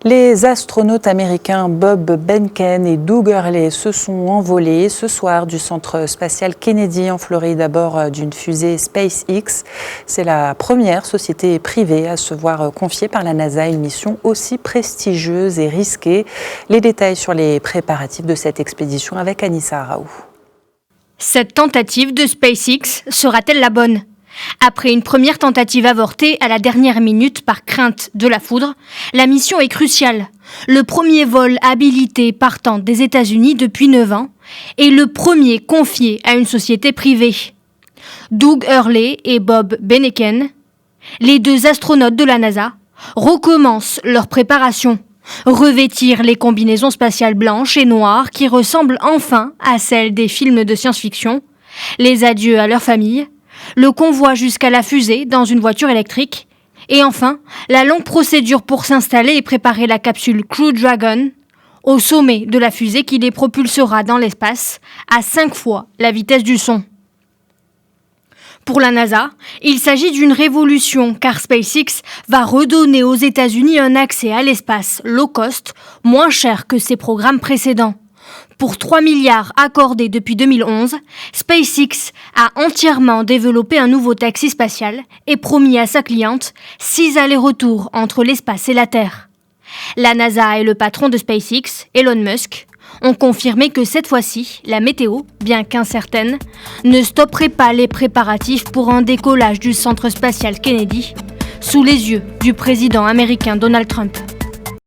Les astronautes américains Bob Behnken et Doug Hurley se sont envolés ce soir du centre spatial Kennedy en Floride à bord d'une fusée SpaceX. C'est la première société privée à se voir confier par la NASA une mission aussi prestigieuse et risquée. Les détails sur les préparatifs de cette expédition avec Anissa Araou. Cette tentative de SpaceX sera-t-elle la bonne ? Après une première tentative avortée à la dernière minute par crainte de la foudre, la mission est cruciale. Le premier vol habilité partant des États-Unis depuis 9 ans et le premier confié à une société privée. Doug Hurley et Bob Behnken, les deux astronautes de la NASA, recommencent leur préparation. Revêtir les combinaisons spatiales blanches et noires qui ressemblent enfin à celles des films de science-fiction, les adieux à leur famille, le convoi jusqu'à la fusée dans une voiture électrique, et enfin, la longue procédure pour s'installer et préparer la capsule Crew Dragon au sommet de la fusée qui les propulsera dans l'espace à 5 fois la vitesse du son. Pour la NASA, il s'agit d'une révolution car SpaceX va redonner aux États-Unis un accès à l'espace low cost, moins cher que ses programmes précédents. Pour 3 milliards accordés depuis 2011, SpaceX a entièrement développé un nouveau taxi spatial et promis à sa cliente 6 allers-retours entre l'espace et la Terre. La NASA et le patron de SpaceX, Elon Musk, ont confirmé que cette fois-ci, la météo, bien qu'incertaine, ne stopperait pas les préparatifs pour un décollage du centre spatial Kennedy sous les yeux du président américain Donald Trump.